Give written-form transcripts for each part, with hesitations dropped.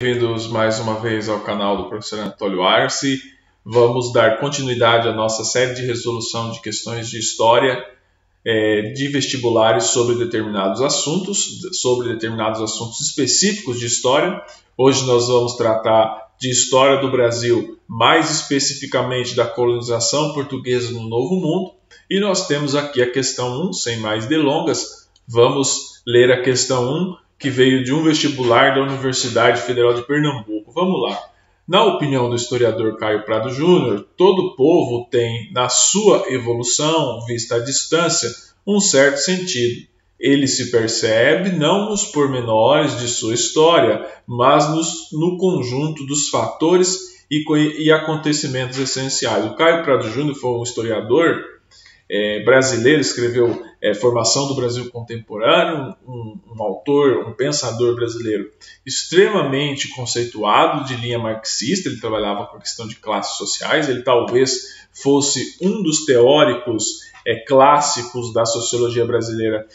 Bem-vindos mais uma vez ao canal do professor Anatólio Arce. Vamos dar continuidade à nossa série de resolução de questões de história de vestibulares sobre determinados assuntos específicos de história. Hoje nós vamos tratar de história do Brasil, mais especificamente da colonização portuguesa no Novo Mundo. E nós temos aqui a questão 1, sem mais delongas. Vamos ler a questão 1, que veio de um vestibular da Universidade Federal de Pernambuco. Vamos lá. Na opinião do historiador Caio Prado Júnior, todo povo tem, na sua evolução, vista à distância, um certo sentido. Ele se percebe não nos pormenores de sua história, mas no conjunto dos fatores e acontecimentos essenciais. O Caio Prado Júnior foi um historiador brasileiro, escreveu Formação do Brasil Contemporâneo, um autor, um pensador brasileiro extremamente conceituado, de linha marxista. Ele trabalhava com a questão de classes sociais. Ele talvez fosse um dos teóricos clássicos da sociologia brasileira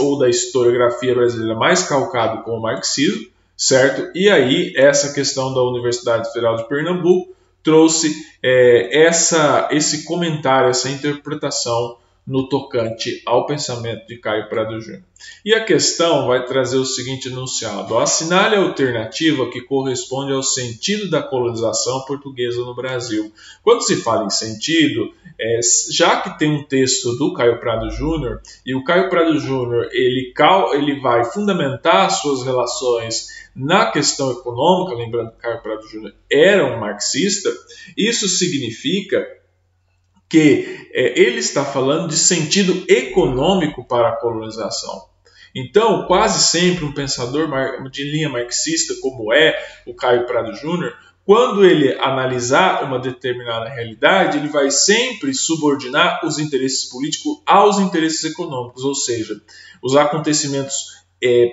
ou da historiografia brasileira mais calcado com o marxismo, certo? E aí essa questão da Universidade Federal de Pernambuco trouxe esse comentário, essa interpretação no tocante ao pensamento de Caio Prado Júnior. E a questão vai trazer o seguinte enunciado: assinale a alternativa que corresponde ao sentido da colonização portuguesa no Brasil. Quando se fala em sentido, já que tem um texto do Caio Prado Júnior, e o Caio Prado Júnior ele vai fundamentar suas relações na questão econômica, lembrando que Caio Prado Júnior era um marxista, isso significa que ele está falando de sentido econômico para a colonização. Então, quase sempre um pensador de linha marxista, como é o Caio Prado Júnior, quando ele analisar uma determinada realidade, ele vai sempre subordinar os interesses políticos aos interesses econômicos, ou seja, os acontecimentos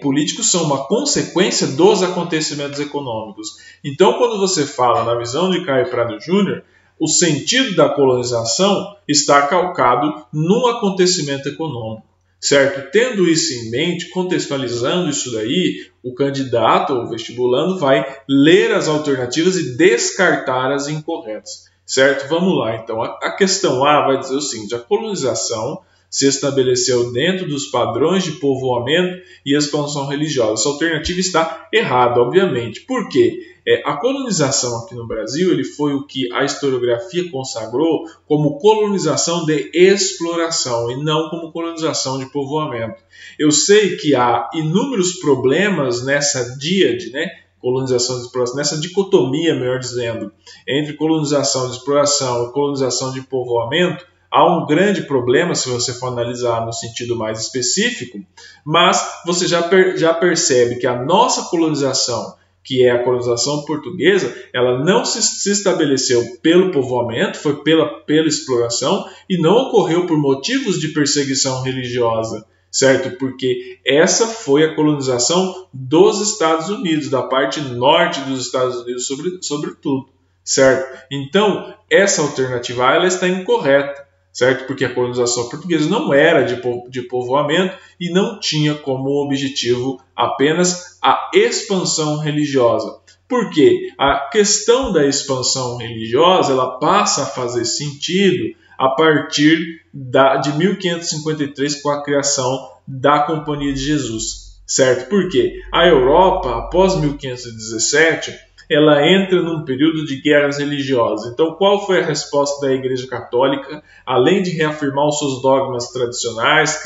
políticos são uma consequência dos acontecimentos econômicos. Então, quando você fala na visão de Caio Prado Júnior, o sentido da colonização está calcado num acontecimento econômico, certo? Tendo isso em mente, contextualizando isso daí, o candidato ou vestibulando vai ler as alternativas e descartar as incorretas, certo? Vamos lá, então. A questão A vai dizer o seguinte: a colonização se estabeleceu dentro dos padrões de povoamento e expansão religiosa. Essa alternativa está errada, obviamente. Por quê? A colonização aqui no Brasil ele foi o que a historiografia consagrou como colonização de exploração e não como colonização de povoamento. Eu sei que há inúmeros problemas nessa díade, colonização de exploração, nessa dicotomia, melhor dizendo, entre colonização de exploração e colonização de povoamento. Há um grande problema se você for analisar no sentido mais específico, mas você já percebe que a nossa colonização, que é a colonização portuguesa, ela não se estabeleceu pelo povoamento, foi pela exploração e não ocorreu por motivos de perseguição religiosa, certo? Porque essa foi a colonização dos Estados Unidos, da parte norte dos Estados Unidos sobretudo, certo? Então, essa alternativa A ela está incorreta, certo? Porque a colonização portuguesa não era de povoamento e não tinha como objetivo apenas a expansão religiosa. Por quê? A questão da expansão religiosa ela passa a fazer sentido a partir de 1553 com a criação da Companhia de Jesus, certo? Por quê? A Europa, após 1517, ela entra num período de guerras religiosas. Então, qual foi a resposta da Igreja Católica? Além de reafirmar os seus dogmas tradicionais,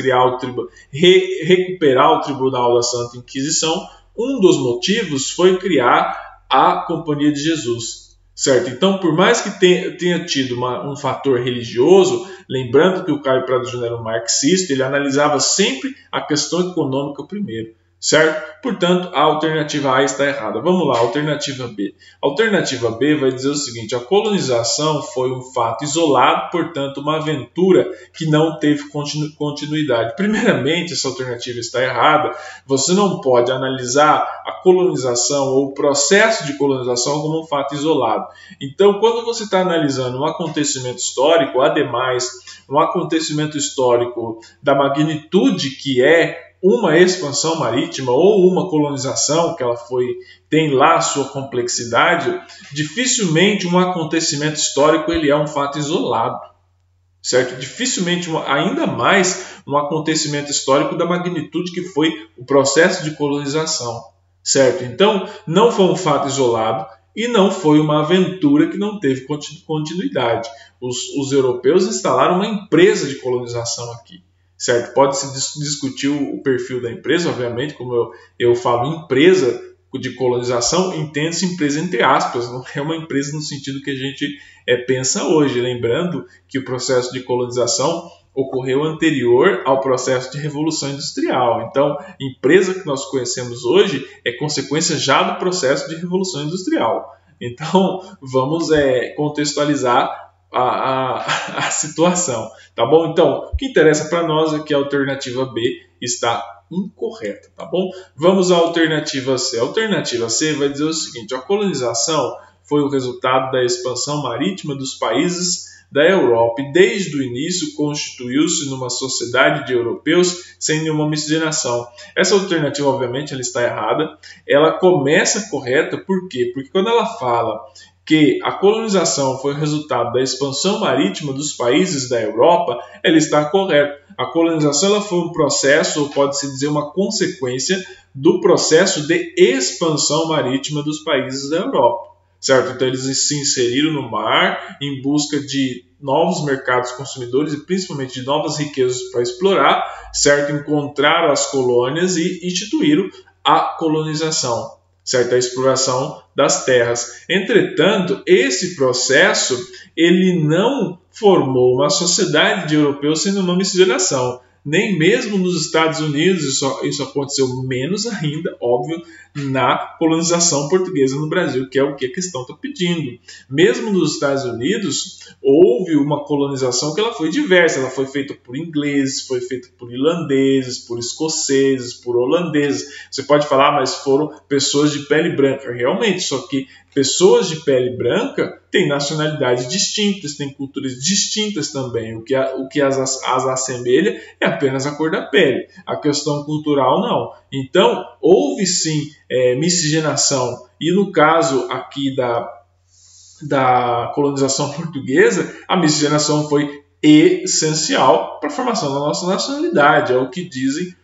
recuperar o Tribunal da Santa Inquisição, um dos motivos foi criar a Companhia de Jesus, certo? Então, por mais que tenha tido um fator religioso, lembrando que o Caio Prado Júnior era um marxista, ele analisava sempre a questão econômica primeiro, certo? Portanto, a alternativa A está errada. Vamos lá, alternativa B. A alternativa B vai dizer o seguinte: a colonização foi um fato isolado, portanto, uma aventura que não teve continuidade. Primeiramente, essa alternativa está errada. Você não pode analisar a colonização ou o processo de colonização como um fato isolado. Então, quando você está analisando um acontecimento histórico, ademais, um acontecimento histórico da magnitude que é uma expansão marítima ou uma colonização, que ela tem lá a sua complexidade, dificilmente um acontecimento histórico ele é um fato isolado, certo? Dificilmente, ainda mais um acontecimento histórico da magnitude que foi o processo de colonização, certo? Então, não foi um fato isolado e não foi uma aventura que não teve continuidade. Os europeus instalaram uma empresa de colonização aqui, certo? Pode-se discutir o perfil da empresa, obviamente, como eu falo empresa de colonização, entende-se empresa entre aspas, não é uma empresa no sentido que a gente pensa hoje, lembrando que o processo de colonização ocorreu anterior ao processo de Revolução Industrial. Então, a empresa que nós conhecemos hoje é consequência já do processo de Revolução Industrial. Então, vamos contextualizar a situação, tá bom? Então, o que interessa para nós é que a alternativa B está incorreta, tá bom? Vamos à alternativa C. A alternativa C vai dizer o seguinte: a colonização foi o resultado da expansão marítima dos países da Europa e desde o início constituiu-se numa sociedade de europeus sem nenhuma miscigenação. Essa alternativa, obviamente, ela está errada. Ela começa correta, por quê? Porque quando ela fala que a colonização foi o resultado da expansão marítima dos países da Europa, ela está correta. A colonização ela foi um processo, ou pode-se dizer uma consequência, do processo de expansão marítima dos países da Europa, certo? Então eles se inseriram no mar em busca de novos mercados consumidores e principalmente de novas riquezas para explorar, certo? Encontraram as colônias e instituíram a colonização, certo? A exploração das terras. Entretanto, esse processo ele não formou uma sociedade de europeus sem uma miscigenação. Nem mesmo nos Estados Unidos, isso aconteceu menos ainda, óbvio, na colonização portuguesa no Brasil, que é o que a questão está pedindo. Mesmo nos Estados Unidos, houve uma colonização que ela foi diversa, ela foi feita por ingleses, foi feita por irlandeses, por escoceses, por holandeses. Você pode falar, mas foram pessoas de pele branca, realmente, só que pessoas de pele branca têm nacionalidades distintas, têm culturas distintas também. O que as assemelha é apenas a cor da pele. A questão cultural, não. Então, houve sim miscigenação. E no caso aqui da colonização portuguesa, a miscigenação foi essencial para a formação da nossa nacionalidade. É o que dizem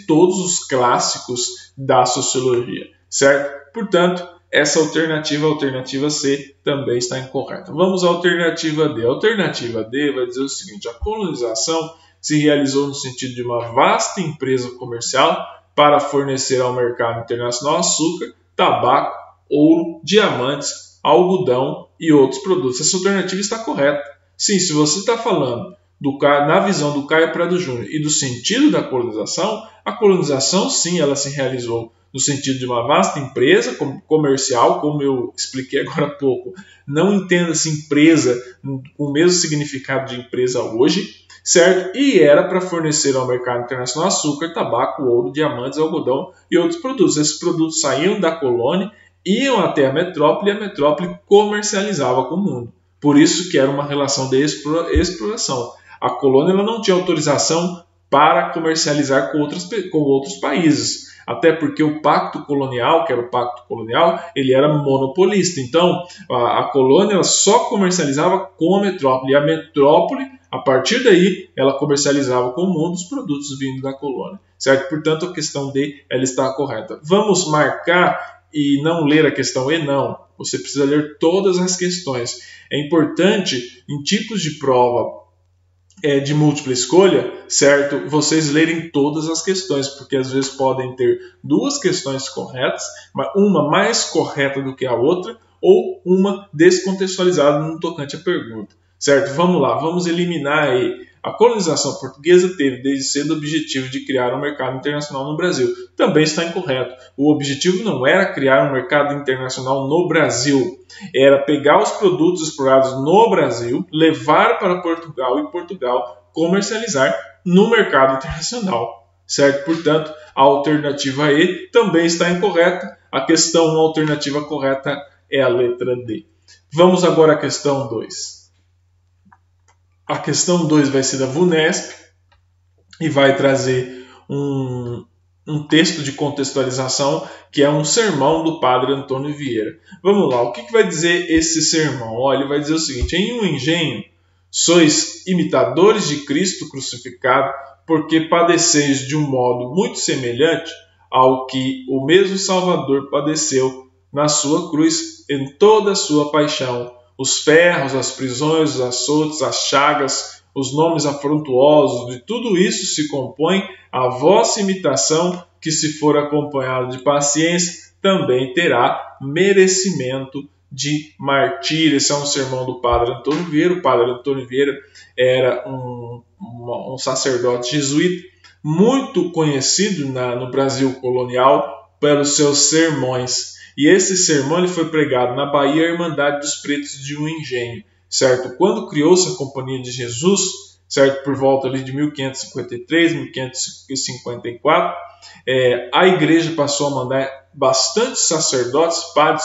todos os clássicos da sociologia, certo? Portanto, essa alternativa, a alternativa C, também está incorreta. Vamos à alternativa D. A alternativa D vai dizer o seguinte: a colonização se realizou no sentido de uma vasta empresa comercial para fornecer ao mercado internacional açúcar, tabaco, ouro, diamantes, algodão e outros produtos. Essa alternativa está correta. Sim, se você está falando na visão do Caio Prado Júnior e do sentido da colonização, a colonização sim, ela se realizou no sentido de uma vasta empresa comercial, como eu expliquei agora há pouco. Não entenda-se empresa com o mesmo significado de empresa hoje, certo? E era para fornecer ao mercado internacional açúcar, tabaco, ouro, diamantes, algodão e outros produtos. Esses produtos saíam da colônia, iam até a metrópole e a metrópole comercializava com o mundo. Por isso que era uma relação de exploração. A colônia ela não tinha autorização para comercializar com outros países. Até porque o pacto colonial, que era o pacto colonial, ele era monopolista. Então, a colônia ela só comercializava com a metrópole. E a metrópole, a partir daí, ela comercializava com o mundo os produtos vindo da colônia, certo? Portanto, a questão D ela está correta. Vamos marcar e não ler a questão E? Não. Você precisa ler todas as questões. É importante, em tipos de prova de múltipla escolha, certo? Vocês lerem todas as questões, porque às vezes podem ter duas questões corretas, uma mais correta do que a outra, ou uma descontextualizada no tocante à pergunta, certo? Vamos lá, vamos eliminar aí. A colonização portuguesa teve desde cedo o objetivo de criar um mercado internacional no Brasil. Também está incorreto. O objetivo não era criar um mercado internacional no Brasil. Era pegar os produtos explorados no Brasil, levar para Portugal e Portugal comercializar no mercado internacional, certo? Portanto, a alternativa E também está incorreta. A questão alternativa correta é a letra D. Vamos agora à questão 2. A questão 2 vai ser da VUNESP e vai trazer um texto de contextualização que é um sermão do padre Antônio Vieira. Vamos lá, o que vai dizer esse sermão? Olha, ele vai dizer o seguinte: em um engenho sois imitadores de Cristo crucificado, porque padeceis de um modo muito semelhante ao que o mesmo Salvador padeceu na sua cruz em toda a sua paixão. Os ferros, as prisões, os açoites, as chagas, os nomes afrontuosos, de tudo isso se compõe a vossa imitação, que se for acompanhada de paciência, também terá merecimento de martírio. Esse é um sermão do padre Antônio Vieira. O padre Antônio Vieira era um sacerdote jesuíta muito conhecido no Brasil colonial pelos seus sermões. E esse sermão ele foi pregado na Bahia Irmandade dos Pretos de um Engenho, certo? Quando criou-se a Companhia de Jesus, certo? Por volta ali de 1553, 1554, a igreja passou a mandar bastantes sacerdotes, padres,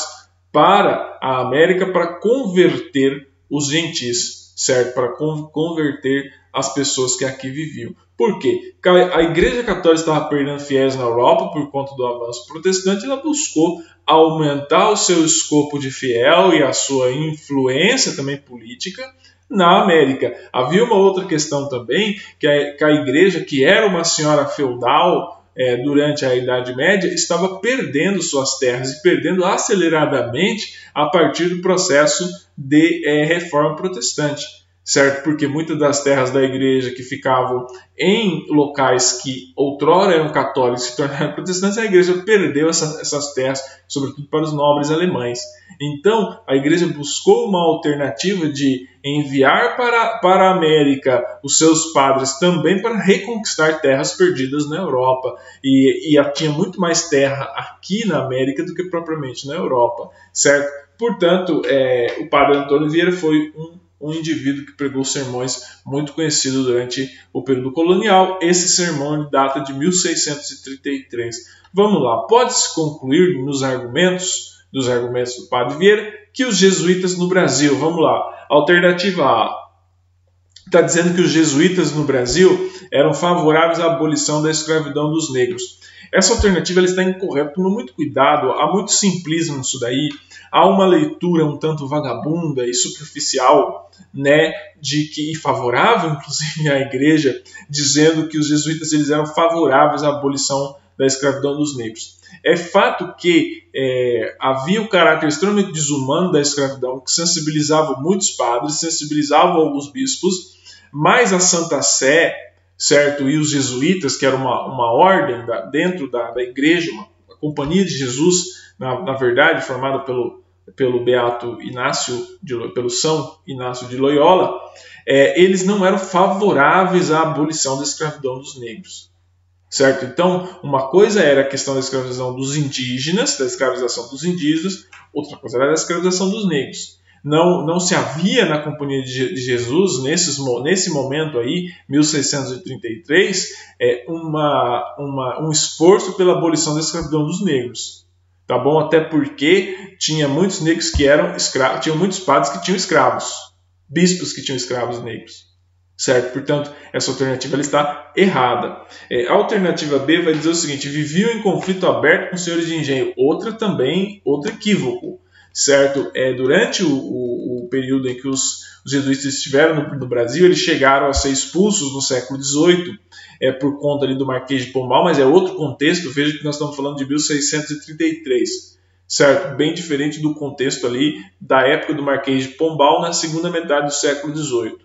para a América para converter os gentis, certo? Para converter as pessoas que aqui viviam. Por quê? Porque a Igreja Católica estava perdendo fiéis na Europa por conta do avanço protestante, e ela buscou aumentar o seu escopo de fiel e a sua influência também política na América. Havia uma outra questão também, que a igreja, que era uma senhora feudal durante a Idade Média, estava perdendo suas terras e perdendo aceleradamente a partir do processo de reforma protestante, certo? Porque muitas das terras da igreja que ficavam em locais que outrora eram católicos e se tornaram protestantes, a igreja perdeu essas terras, sobretudo para os nobres alemães. Então, a igreja buscou uma alternativa de enviar para a América os seus padres também para reconquistar terras perdidas na Europa. E tinha muito mais terra aqui na América do que propriamente na Europa, certo? Portanto, o padre Antônio Vieira foi um indivíduo que pregou sermões muito conhecido durante o período colonial. Esse sermão data de 1633. Vamos lá, pode-se concluir dos argumentos do padre Vieira que os jesuítas no Brasil, vamos lá, alternativa A, está dizendo que os jesuítas no Brasil eram favoráveis à abolição da escravidão dos negros. Essa alternativa ela está incorreta, toma muito cuidado, há muito simplismo nisso daí, há uma leitura um tanto vagabunda e superficial, né, e favorável, inclusive, à igreja, dizendo que os jesuítas eles eram favoráveis à abolição da escravidão dos negros. É fato que havia o caráter extremamente desumano da escravidão, que sensibilizava muitos padres, sensibilizava alguns bispos, mas a Santa Sé, certo, e os jesuítas, que era uma ordem dentro da igreja, uma companhia de Jesus, na verdade, formada pelo Beato Inácio, pelo São Inácio de Loyola, eles não eram favoráveis à abolição da escravidão dos negros. Certo? Então, uma coisa era a questão da escravização dos indígenas, outra coisa era a escravização dos negros. Não se havia na Companhia de Jesus, nesse momento aí, 1633, um esforço pela abolição da escravidão dos negros. Tá bom? Até porque tinha muitos negros que eram escravos, tinha muitos padres que tinham escravos, bispos que tinham escravos negros. Certo? Portanto, essa alternativa ela está errada. A alternativa B vai dizer o seguinte: viviam em conflito aberto com os senhores de engenho. Outro equívoco. Certo? Durante o período em que os jesuítas estiveram no Brasil, eles chegaram a ser expulsos no século XVIII por conta ali do Marquês de Pombal, mas é outro contexto. Veja que nós estamos falando de 1633. Certo? Bem diferente do contexto ali da época do Marquês de Pombal na segunda metade do século XVIII.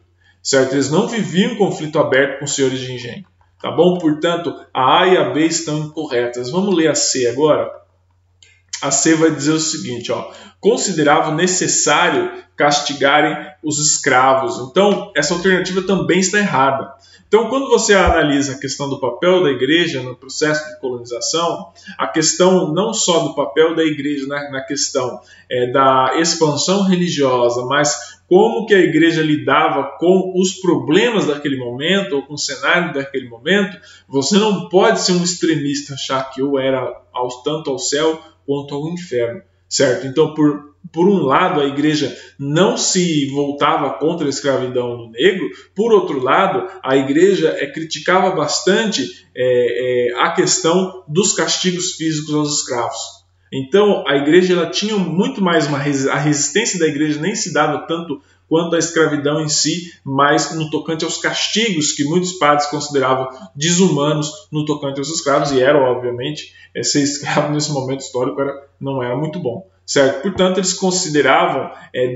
Certo? Eles não viviam em conflito aberto com os senhores de engenho. Tá bom? Portanto, a A e a B estão incorretas. Vamos ler a C agora? A C vai dizer o seguinte, consideravam necessário castigarem os escravos. Então, essa alternativa também está errada. Então, quando você analisa a questão do papel da igreja no processo de colonização, a questão não só do papel da igreja na questão da expansão religiosa, mas como que a igreja lidava com os problemas daquele momento, ou com o cenário daquele momento, você não pode ser um extremista, achar que ou era tanto ao céu quanto ao inferno. certo? Então, por um lado, a igreja não se voltava contra a escravidão do negro, por outro lado, a igreja criticava bastante a questão dos castigos físicos aos escravos. Então, a igreja ela tinha muito mais a resistência da igreja nem se dava tanto quanto à escravidão em si, mas no tocante aos castigos que muitos padres consideravam desumanos no tocante aos escravos, e era, obviamente, ser escravo nesse momento histórico não era muito bom. Certo? Portanto, eles consideravam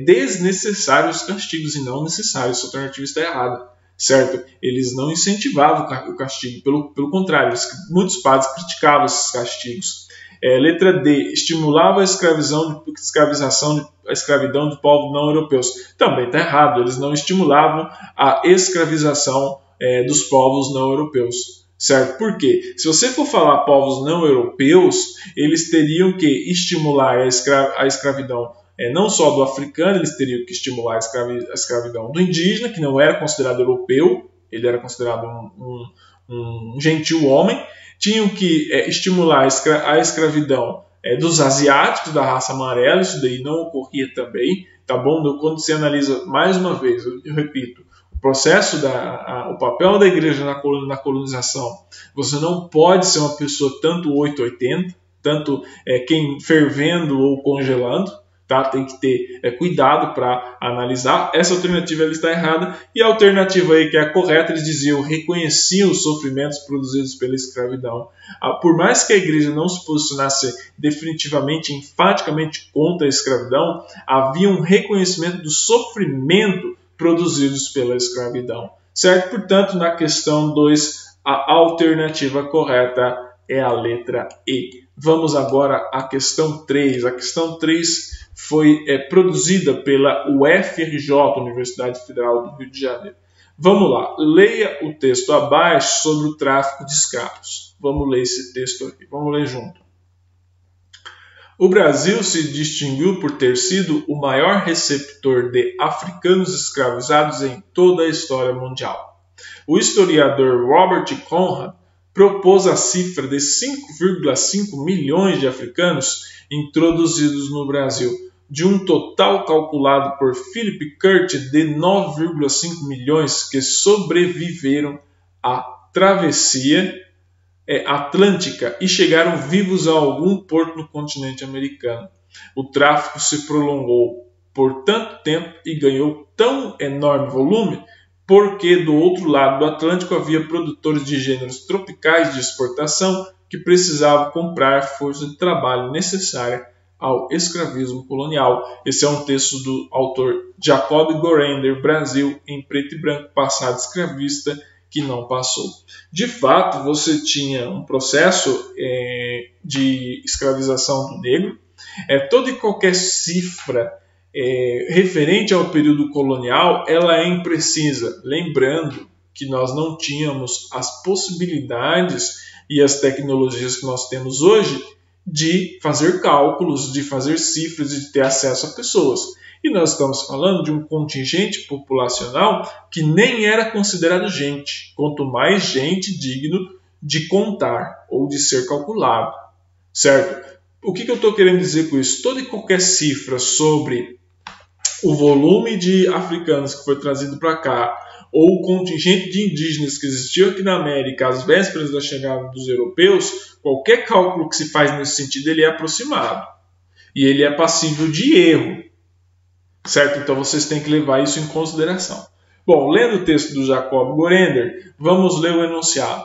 desnecessários os castigos e não necessários. Essa alternativa está errada. Certo? Eles não incentivavam o castigo, pelo contrário, muitos padres criticavam esses castigos. Letra D, estimulava a escravidão de povos não europeus. Também está errado, eles não estimulavam a escravização dos povos não europeus. Certo? Por quê? Se você for falar povos não europeus, eles teriam que estimular a escravidão não só do africano, eles teriam que estimular a escravidão do indígena, que não era considerado europeu, ele era considerado um gentil homem. Tinham que estimular a escravidão dos asiáticos, da raça amarela, isso daí não ocorria também, tá bom? Quando você analisa, mais uma vez, eu repito, o papel da igreja na colonização, você não pode ser uma pessoa tanto 880, tanto quem fervendo ou congelando, tá? Tem que ter cuidado para analisar. Essa alternativa ela está errada, e a alternativa aí que é a correta, eles diziam, reconheciam os sofrimentos produzidos pela escravidão. Por mais que a igreja não se posicionasse definitivamente, enfaticamente contra a escravidão, havia um reconhecimento do sofrimento produzidos pela escravidão, certo? Portanto, na questão 2, a alternativa correta é a letra E. Vamos agora à questão 3. A questão 3 foi produzida pela UFRJ, Universidade Federal do Rio de Janeiro. Vamos lá, leia o texto abaixo sobre o tráfico de escravos. Vamos ler esse texto aqui, vamos ler junto. O Brasil se distinguiu por ter sido o maior receptor de africanos escravizados em toda a história mundial. O historiador Robert Conrad propôs a cifra de 5,5 milhões de africanos introduzidos no Brasil, de um total calculado por Philip Kurt de 9,5 milhões que sobreviveram à travessia atlântica e chegaram vivos a algum porto no continente americano. O tráfico se prolongou por tanto tempo e ganhou tão enorme volume porque do outro lado do Atlântico havia produtores de gêneros tropicais de exportação que precisavam comprar força de trabalho necessária ao escravismo colonial. Esse é um texto do autor Jacob Gorender, Brasil em preto e branco, passado escravista que não passou. De fato, você tinha um processo de escravização do negro. Toda e qualquer cifra referente ao período colonial, ela é imprecisa. Lembrando que nós não tínhamos as possibilidades e as tecnologias que nós temos hoje de fazer cálculos, de fazer cifras e de ter acesso a pessoas. E nós estamos falando de um contingente populacional que nem era considerado gente, quanto mais gente digno de contar ou de ser calculado, certo? O que eu estou querendo dizer com isso? Toda e qualquer cifra sobre o volume de africanos que foi trazido para cá, ou o contingente de indígenas que existiu aqui na América às vésperas da chegada dos europeus, qualquer cálculo que se faz nesse sentido ele é aproximado. E ele é passível de erro. Certo? Então vocês têm que levar isso em consideração. Bom, lendo o texto do Jacob Gorender, vamos ler o enunciado.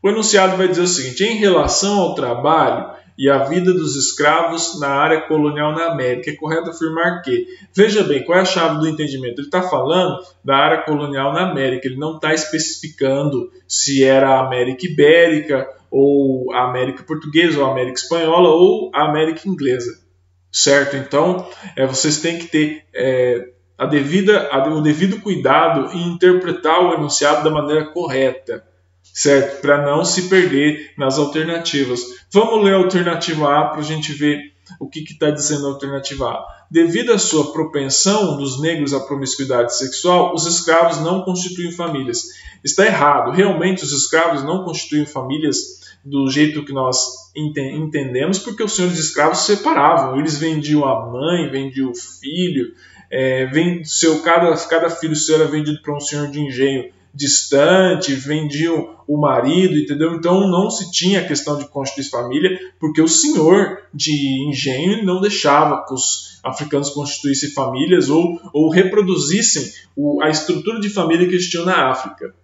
O enunciado vai dizer o seguinte: em relação ao trabalho e à vida dos escravos na área colonial na América, é correto afirmar que, veja bem, qual é a chave do entendimento? Ele está falando da área colonial na América, ele não está especificando se era a América Ibérica, ou a América Portuguesa, ou a América Espanhola, ou a América Inglesa. Certo? Então, vocês têm que ter o devido cuidado em interpretar o enunciado da maneira correta, certo? Para não se perder nas alternativas. Vamos ler a alternativa A para a gente ver O que está dizendo a alternativa A? Devido à sua propensão dos negros à promiscuidade sexual, os escravos não constituem famílias. Está errado. Realmente os escravos não constituem famílias do jeito que nós entendemos, porque os senhores de escravos se separavam. Eles vendiam a mãe, vendiam o filho, cada filho seu era vendido para um senhor de engenho distante, vendiam o marido, entendeu? Então não se tinha a questão de constituir família, porque o senhor de engenho não deixava que os africanos constituíssem famílias ou reproduzissem a estrutura de família que eles tinham na África,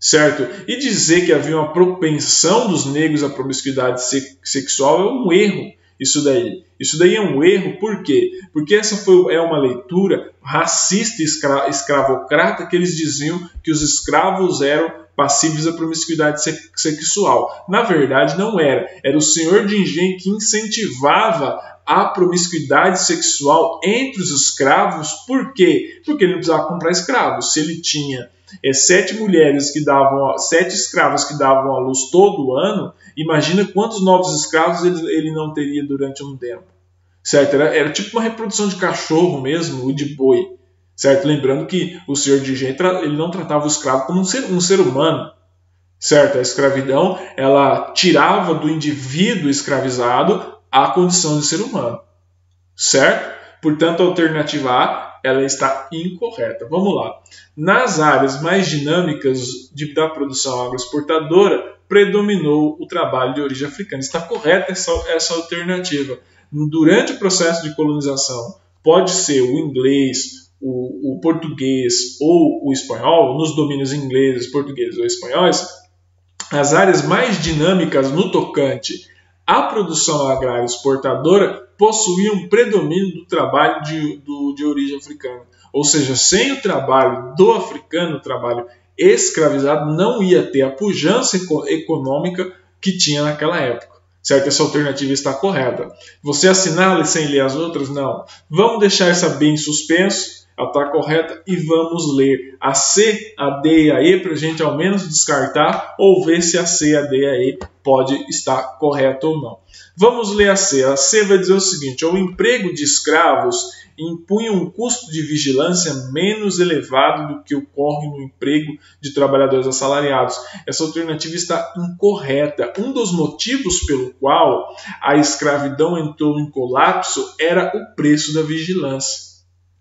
certo? E dizer que havia uma propensão dos negros à promiscuidade sexual é um erro. Isso daí é um erro, por quê? Porque essa é uma leitura racista e escravocrata, que eles diziam que os escravos eram passíveis à promiscuidade sexual. Na verdade, não era. Era o senhor de engenho que incentivava a promiscuidade sexual entre os escravos. Por quê? Porque ele não precisava comprar escravos. Se ele tinha 7 escravos que davam à luz todo ano, imagina quantos novos escravos ele não teria durante um tempo, certo? Era tipo uma reprodução de cachorro mesmo, ou de boi, certo? Lembrando que o senhor de engenho ele não tratava o escravo como um ser humano, certo? A escravidão ela tirava do indivíduo escravizado a condição de ser humano, certo? Portanto, a alternativa A ela está incorreta. Vamos lá. Nas áreas mais dinâmicas da produção agroexportadora, predominou o trabalho de origem africana. Está correta essa alternativa. Durante o processo de colonização, pode ser o inglês, o português ou o espanhol, nos domínios ingleses, portugueses ou espanhóis, as áreas mais dinâmicas no tocante à produção agrária exportadora possuíam predomínio do trabalho de origem africana. Ou seja, sem o trabalho do africano, o trabalho escravizado, não ia ter a pujança econômica que tinha naquela época. Certo? Essa alternativa está correta. Você assinala sem ler as outras? Não. Vamos deixar essa bem em suspenso. Ela está correta e vamos ler a C, a D e a E para a gente ao menos descartar ou ver se a C, a D e a E pode estar correta ou não. Vamos ler a C. A C vai dizer o seguinte: o emprego de escravos impunha um custo de vigilância menos elevado do que ocorre no emprego de trabalhadores assalariados. Essa alternativa está incorreta. Um dos motivos pelo qual a escravidão entrou em colapso era o preço da vigilância.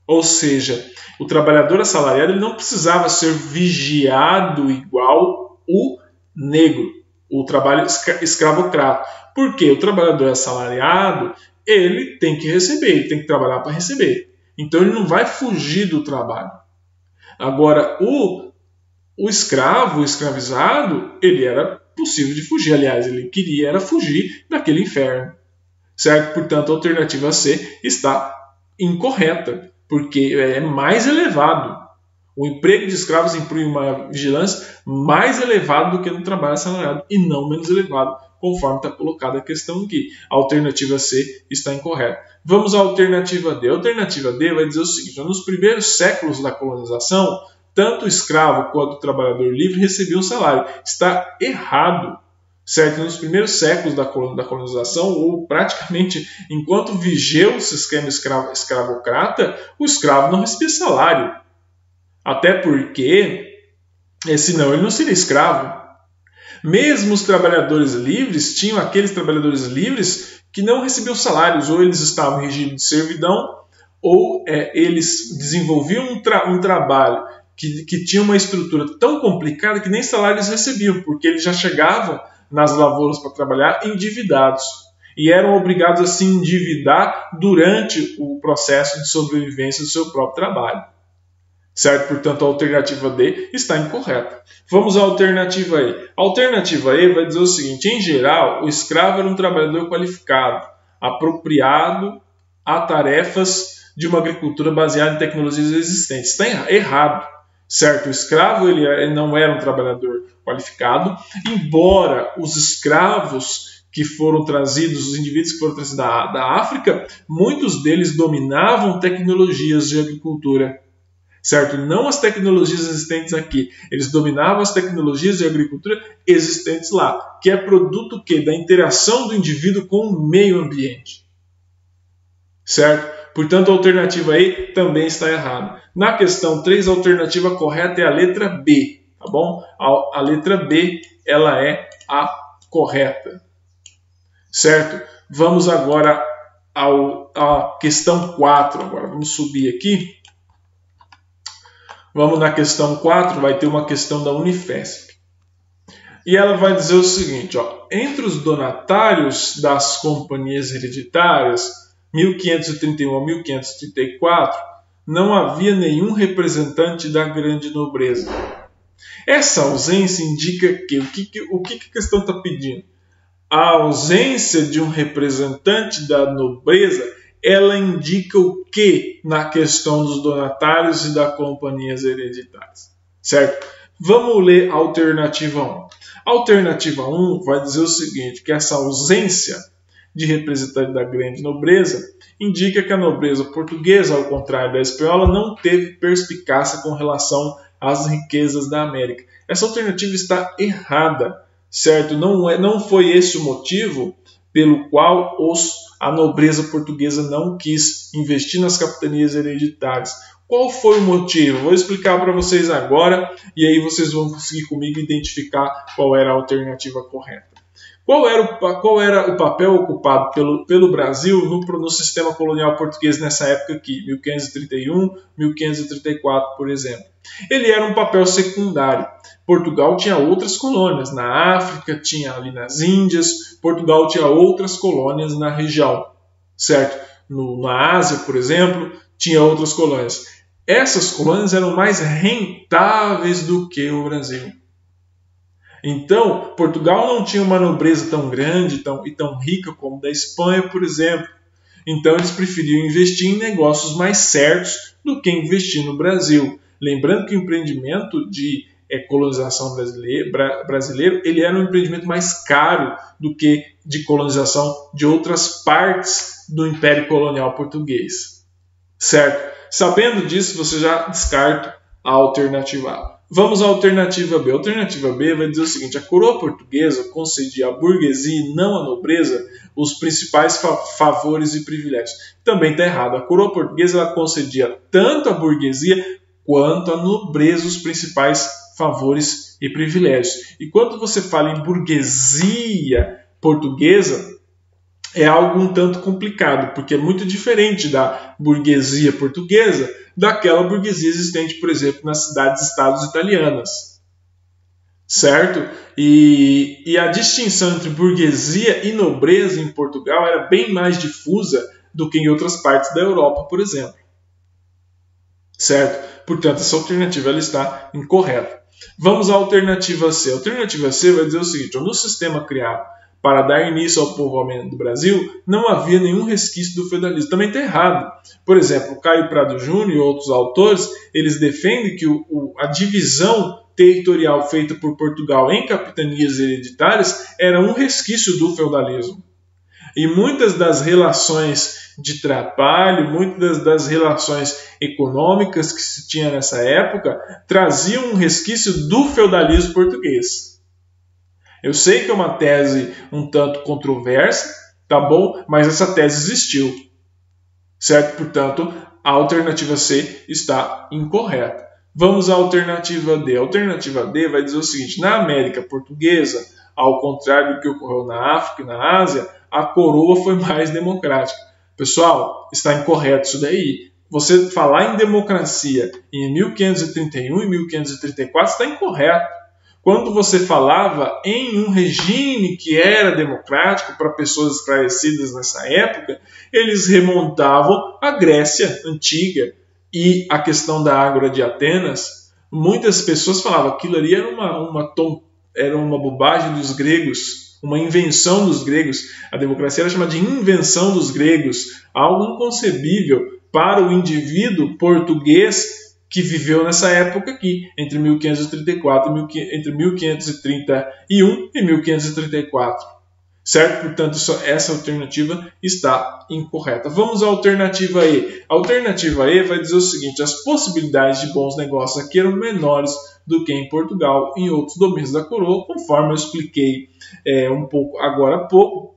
Ou seja, o trabalhador assalariado ele não precisava ser vigiado igual o negro, o trabalho escravocrata. Por quê? O trabalhador assalariado ele tem que receber, ele tem que trabalhar para receber. Então ele não vai fugir do trabalho. Agora, o escravo, o escravizado, ele era possível de fugir. Aliás, ele queria fugir daquele inferno. Certo? Portanto, a alternativa C está incorreta, porque é mais elevado. O emprego de escravos impõe uma vigilância mais elevada do que no trabalho assalariado e não menos elevado, conforme está colocada a questão aqui. A alternativa C está incorreta. Vamos à alternativa D. A alternativa D vai dizer o seguinte: nos primeiros séculos da colonização, tanto o escravo quanto o trabalhador livre recebiam salário. Está errado. Certo? Nos primeiros séculos da colonização, ou praticamente enquanto vigeu o sistema escravocrata, o escravo não recebia salário. Até porque, senão ele não seria escravo. Mesmo os trabalhadores livres, tinham aqueles trabalhadores livres que não recebiam salários, ou eles estavam em regime de servidão, ou eles desenvolviam um trabalho que tinha uma estrutura tão complicada que nem salários recebiam, porque eles já chegavam nas lavouras para trabalhar endividados e eram obrigados a se endividar durante o processo de sobrevivência do seu próprio trabalho. Certo? Portanto, a alternativa D está incorreta. Vamos à alternativa E. A alternativa E vai dizer o seguinte: em geral, o escravo era um trabalhador qualificado, apropriado a tarefas de uma agricultura baseada em tecnologias existentes. Está errado. Certo? O escravo ele não era um trabalhador qualificado, embora os escravos que foram trazidos, os indivíduos que foram trazidos da África, muitos deles dominavam tecnologias de agricultura. Certo? Não as tecnologias existentes aqui. Eles dominavam as tecnologias de agricultura existentes lá, que é produto da interação do indivíduo com o meio ambiente. certo? Portanto, a alternativa E também está errada. Na questão 3, a alternativa correta é a letra B, tá bom? A letra B, ela é a correta, certo? Vamos agora à questão 4. Agora, vamos subir aqui. Vamos na questão 4, vai ter uma questão da Unifesp. E ela vai dizer o seguinte, ó, entre os donatários das companhias hereditárias, 1531 a 1534, não havia nenhum representante da grande nobreza. Essa ausência indica que o que a questão está pedindo? A ausência de um representante da nobreza, ela indica o que na questão dos donatários e das companhias hereditárias, certo? Vamos ler a alternativa 1. A alternativa 1 vai dizer o seguinte, que essa ausência de representante da grande nobreza indica que a nobreza portuguesa, ao contrário da espanhola, não teve perspicácia com relação às riquezas da América. Essa alternativa está errada, certo? Não foi esse o motivo pelo qual a nobreza portuguesa não quis investir nas capitanias hereditárias. Qual foi o motivo? Vou explicar para vocês agora e aí vocês vão conseguir comigo identificar qual era a alternativa correta. Qual era o papel ocupado pelo Brasil no sistema colonial português nessa época aqui, 1531, 1534, por exemplo? Ele era um papel secundário. Portugal tinha outras colônias na África, tinha ali nas Índias, Portugal tinha outras colônias na região, certo? Na Ásia, por exemplo, tinha outras colônias. Essas colônias eram mais rentáveis do que o Brasil. Então, Portugal não tinha uma nobreza tão grande e tão rica como da Espanha, por exemplo. Então, eles preferiam investir em negócios mais certos do que investir no Brasil. Lembrando que o empreendimento de colonização brasileiro ele era um empreendimento mais caro do que de colonização de outras partes do Império Colonial Português. Certo? Sabendo disso, você já descarta a alternativa A. Vamos à alternativa B. A alternativa B vai dizer o seguinte, a coroa portuguesa concedia à burguesia e não à nobreza os principais favores e privilégios. Também está errado. A coroa portuguesa ela concedia tanto à burguesia quanto à nobreza os principais favores e privilégios. E quando você fala em burguesia portuguesa, é algo um tanto complicado, porque é muito diferente da burguesia portuguesa daquela burguesia existente, por exemplo, nas cidades-estados italianas. Certo? E a distinção entre burguesia e nobreza em Portugal era bem mais difusa do que em outras partes da Europa, por exemplo. Certo? Portanto, essa alternativa ela está incorreta. Vamos à alternativa C. A alternativa C vai dizer o seguinte, no sistema criado para dar início ao povoamento do Brasil, não havia nenhum resquício do feudalismo. Também está errado. Por exemplo, Caio Prado Júnior e outros autores, eles defendem que a divisão territorial feita por Portugal em capitanias hereditárias era um resquício do feudalismo. E muitas das relações de trabalho, muitas das relações econômicas que se tinha nessa época, traziam um resquício do feudalismo português. Eu sei que é uma tese um tanto controversa, tá bom? Mas essa tese existiu, certo? Portanto, a alternativa C está incorreta. Vamos à alternativa D. A alternativa D vai dizer o seguinte, na América Portuguesa, ao contrário do que ocorreu na África e na Ásia, a coroa foi mais democrática. Pessoal, está incorreto isso daí. Você falar em democracia em 1531 e 1534 está incorreto. Quando você falava em um regime que era democrático para pessoas esclarecidas nessa época, eles remontavam à Grécia Antiga e a questão da Ágora de Atenas. Muitas pessoas falavam que aquilo ali era uma bobagem dos gregos, uma invenção dos gregos. A democracia era chamada de invenção dos gregos, algo inconcebível para o indivíduo português que viveu nessa época aqui, entre 1531 e 1534. Certo? Portanto, essa alternativa está incorreta. Vamos à alternativa E. A alternativa E vai dizer o seguinte, as possibilidades de bons negócios aqui eram menores do que em Portugal e em outros domínios da coroa, conforme eu expliquei um pouco agora há pouco.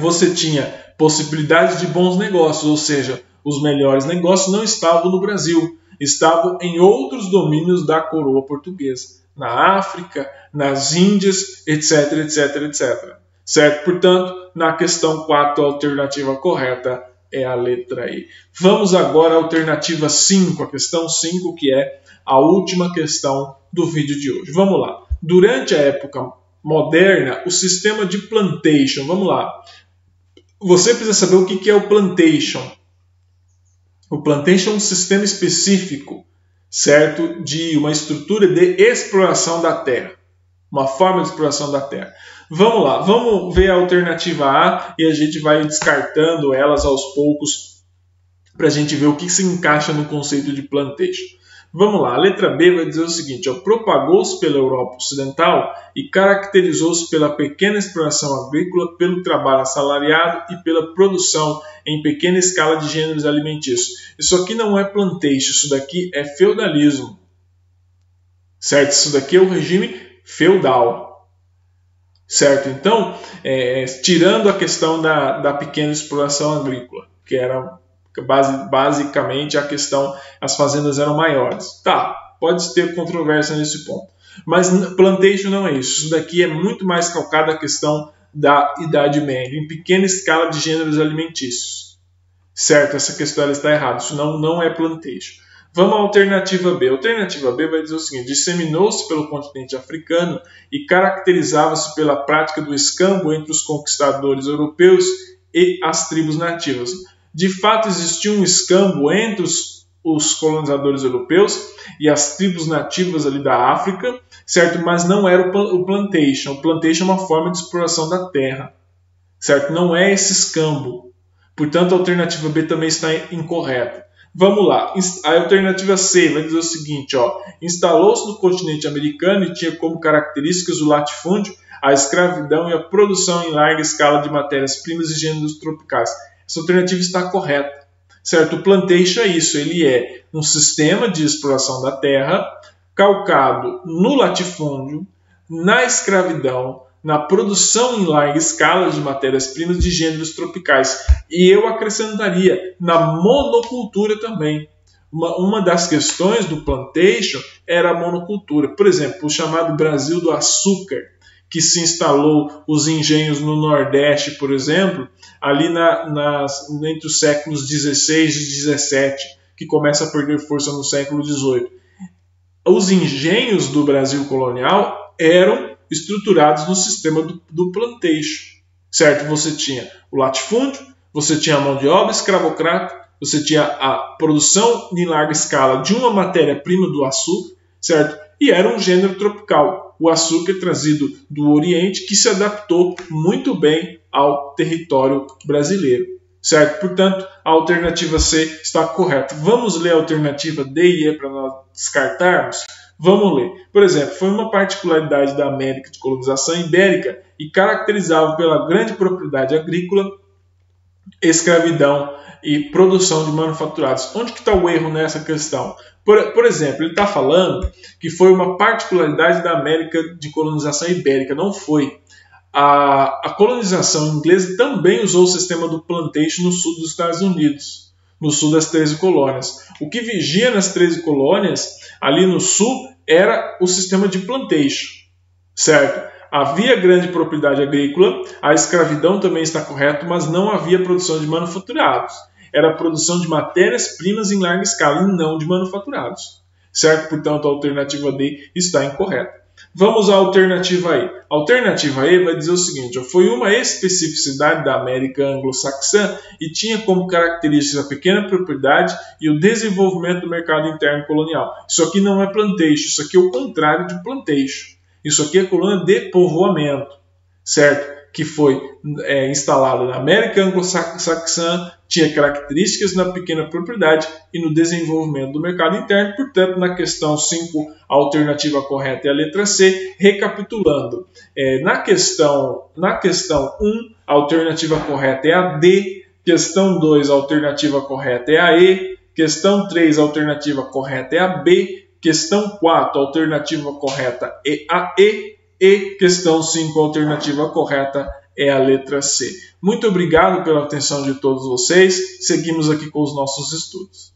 Você tinha possibilidade de bons negócios, ou seja, os melhores negócios não estavam no Brasil, estavam em outros domínios da coroa portuguesa, na África, nas Índias, etc, etc, etc. Certo? Portanto, na questão 4, a alternativa correta é a letra E. Vamos agora à alternativa 5, a questão 5, que é a última questão do vídeo de hoje. Vamos lá. Durante a época moderna, o sistema de plantation, vamos lá. Você precisa saber o que é o plantation. O plantation é um sistema específico, certo, de uma estrutura de exploração da terra, uma forma de exploração da terra. Vamos lá, vamos ver a alternativa A e a gente vai descartando elas aos poucos para a gente ver o que se encaixa no conceito de plantation. Vamos lá, a letra B vai dizer o seguinte: propagou-se pela Europa Ocidental e caracterizou-se pela pequena exploração agrícola, pelo trabalho assalariado e pela produção em pequena escala de gêneros alimentícios. Isso aqui não é plantation, isso daqui é feudalismo. Certo? Isso daqui é o regime feudal. Certo? Então, tirando a questão da pequena exploração agrícola, que era basicamente a questão, as fazendas eram maiores. Tá, pode ter controvérsia nesse ponto. Mas plantation não é isso. Isso daqui é muito mais calcado a questão da Idade Média, em pequena escala de gêneros alimentícios. Certo? Essa questão ela está errada. Isso não é plantation. Vamos à alternativa B. A alternativa B vai dizer o seguinte: disseminou-se pelo continente africano e caracterizava-se pela prática do escambo entre os conquistadores europeus e as tribos nativas. De fato, existia um escambo entre os colonizadores europeus e as tribos nativas ali da África, certo? Mas não era o plantation. O plantation é uma forma de exploração da terra, certo? Não é esse escambo. Portanto, a alternativa B também está incorreta. Vamos lá. A alternativa C vai dizer o seguinte: instalou-se no continente americano e tinha como características o latifúndio, a escravidão e a produção em larga escala de matérias-primas e gêneros tropicais. Essa alternativa está correta, certo? O plantation é isso, ele é um sistema de exploração da terra calcado no latifúndio, na escravidão, na produção em larga escala de matérias-primas de gêneros tropicais. E eu acrescentaria na monocultura também. Uma das questões do plantation era a monocultura. Por exemplo, o chamado Brasil do açúcar, que se instalou os engenhos no Nordeste, por exemplo, ali entre os séculos XVI e XVII, que começa a perder força no século XVIII. Os engenhos do Brasil colonial eram estruturados no sistema do plantation, certo? Você tinha o latifúndio, você tinha a mão de obra escravocrata, você tinha a produção em larga escala de uma matéria-prima do açúcar, certo? E era um gênero tropical, o açúcar trazido do Oriente, que se adaptou muito bem ao território brasileiro, certo? Portanto, a alternativa C está correta. Vamos ler a alternativa D e E para nós descartarmos? Vamos ler. Por exemplo, foi uma particularidade da América de colonização ibérica e caracterizava pela grande propriedade agrícola, escravidão e produção de manufaturados. Onde que está o erro nessa questão? Por exemplo, ele está falando que foi uma particularidade da América de colonização ibérica. Não foi. A colonização inglesa também usou o sistema do plantation no sul dos Estados Unidos, no sul das 13 colônias. O que vigia nas 13 colônias, ali no sul, era o sistema de plantation, certo? Havia grande propriedade agrícola, a escravidão também está correto, mas não havia produção de manufaturados. Era a produção de matérias-primas em larga escala e não de manufaturados, certo? Portanto, a alternativa D está incorreta. Vamos à alternativa E. A alternativa E vai dizer o seguinte: foi uma especificidade da América anglo-saxã e tinha como características a pequena propriedade e o desenvolvimento do mercado interno colonial. Isso aqui não é plantation, isso aqui é o contrário de plantation. Isso aqui é colônia de povoamento, certo? Que foi instalada na América anglo-saxã, tinha características na pequena propriedade e no desenvolvimento do mercado interno. Portanto, na questão 5, a alternativa correta é a letra C. Recapitulando, na questão 1, a alternativa correta é a D. Questão 2, a alternativa correta é a E. Questão 3, a alternativa correta é a B. Questão 4, a alternativa correta é a E. E questão 5, a alternativa correta é a letra C. Muito obrigado pela atenção de todos vocês. Seguimos aqui com os nossos estudos.